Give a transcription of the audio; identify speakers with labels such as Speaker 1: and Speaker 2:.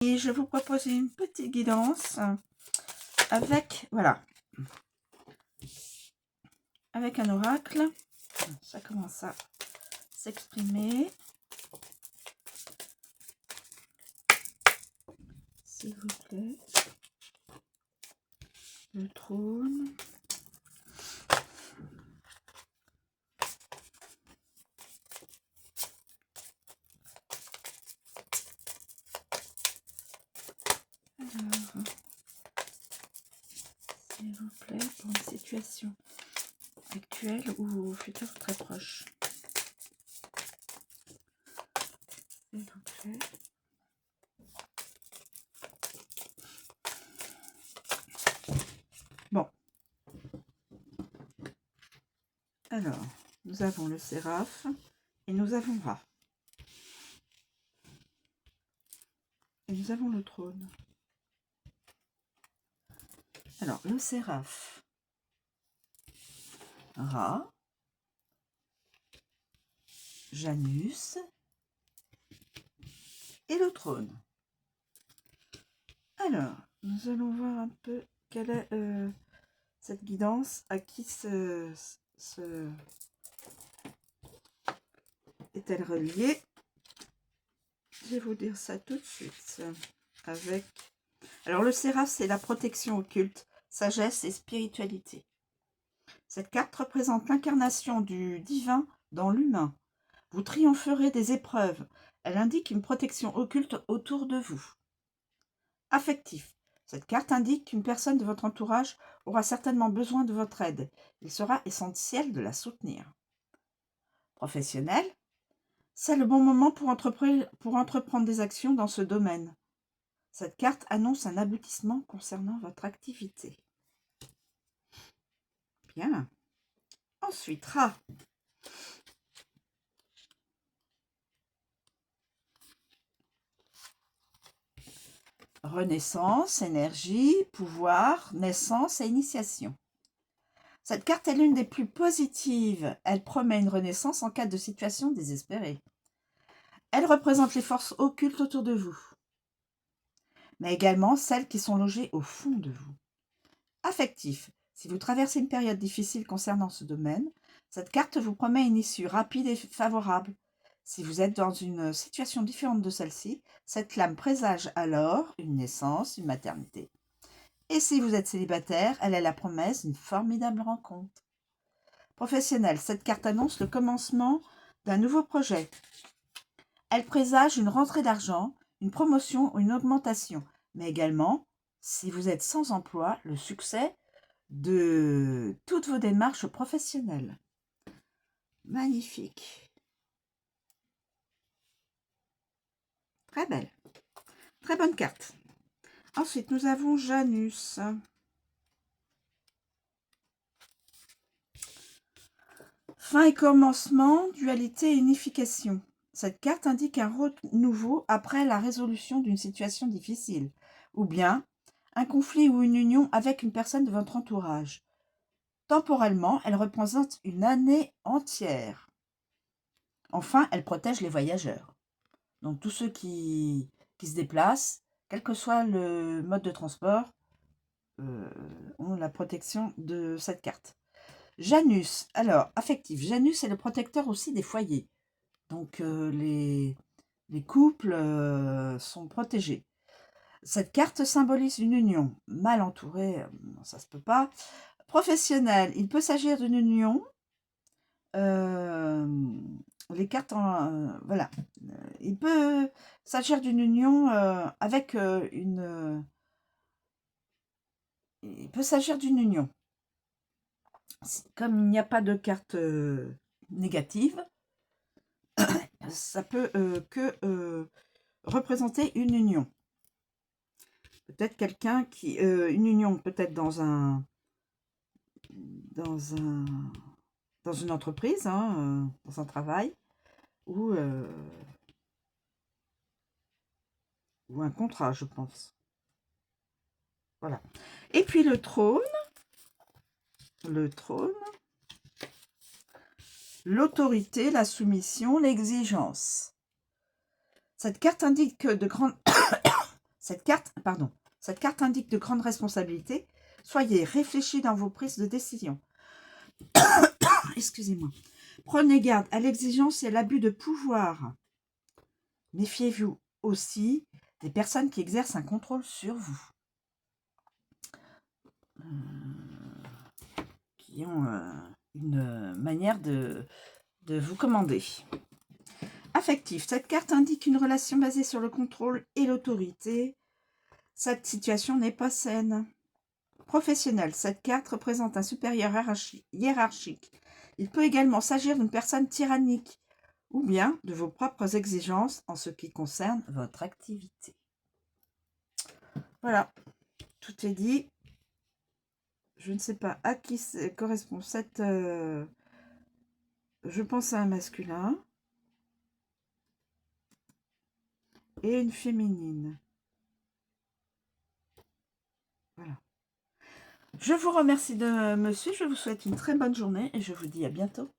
Speaker 1: Et je vous propose une petite guidance avec, voilà, avec un oracle. Ça commence à s'exprimer. S'il vous plaît. Le trône. Alors, s'il vous plaît, pour une situation actuelle ou future très proche. S'il vous plaît. Bon. Alors, nous avons le séraphe et nous avons Ra. Et nous avons le trône. Alors, le séraphe, Ra, Janus et le trône. Alors, nous allons voir un peu quelle est cette guidance, à qui est-elle reliée. Je vais vous dire ça tout de suite. Avec... Alors, le séraphe, c'est la protection occulte, sagesse et spiritualité. Cette carte représente l'incarnation du divin dans l'humain. Vous triompherez des épreuves. Elle indique une protection occulte autour de vous. Affectif. Cette carte indique qu'une personne de votre entourage aura certainement besoin de votre aide. Il sera essentiel de la soutenir. Professionnel. C'est le bon moment pour entreprendre des actions dans ce domaine. Cette carte annonce un aboutissement concernant votre activité. Bien. Ensuite, Ra. Renaissance, énergie, pouvoir, naissance et initiation. Cette carte est l'une des plus positives. Elle promet une renaissance en cas de situation désespérée. Elle représente les forces occultes autour de vous, mais également celles qui sont logées au fond de vous. Affectif. Si vous traversez une période difficile concernant ce domaine, cette carte vous promet une issue rapide et favorable. Si vous êtes dans une situation différente de celle-ci, cette flamme présage alors une naissance, une maternité. Et si vous êtes célibataire, elle est la promesse d'une formidable rencontre. Professionnel, cette carte annonce le commencement d'un nouveau projet. Elle présage une rentrée d'argent, une promotion ou une augmentation, mais également, si vous êtes sans emploi, le succès de toutes vos démarches professionnelles. Magnifique. Très belle. Très bonne carte. Ensuite, nous avons Janus. Fin et commencement, dualité et unification. Cette carte indique un renouveau après la résolution d'une situation difficile, ou bien un conflit ou une union avec une personne de votre entourage. Temporellement, elle représente une année entière. Enfin, elle protège les voyageurs. Donc tous ceux qui se déplacent, quel que soit le mode de transport, ont la protection de cette carte. Janus, alors, affectif. Janus est le protecteur aussi des foyers. Donc les couples sont protégés. Cette carte symbolise une union. Mal entourée, ça ne se peut pas. Professionnel, il peut s'agir d'une union. Les cartes, voilà. Il peut s'agir d'une union avec une... il peut s'agir d'une union. Comme il n'y a pas de carte négative, ça peut que représenter une union. Peut-être quelqu'un qui... une union peut-être dans une entreprise, hein, dans un travail, ou un contrat, je pense. Voilà. Et puis le trône, l'autorité, la soumission, l'exigence. Cette carte indique de grandes Cette carte indique de grandes responsabilités. Soyez réfléchis dans vos prises de décision. Excusez-moi. Prenez garde à l'exigence et à l'abus de pouvoir. Méfiez-vous aussi des personnes qui exercent un contrôle sur vous. Qui ont une manière de vous commander. Affectif. Cette carte indique une relation basée sur le contrôle et l'autorité. Cette situation n'est pas saine. Professionnel. Cette carte représente un supérieur hiérarchique. Il peut également s'agir d'une personne tyrannique ou bien de vos propres exigences en ce qui concerne votre activité. Voilà, tout est dit. Je ne sais pas à qui correspond cette... je pense à un masculin et une féminine. Voilà. Je vous remercie de me suivre, je vous souhaite une très bonne journée et je vous dis à bientôt.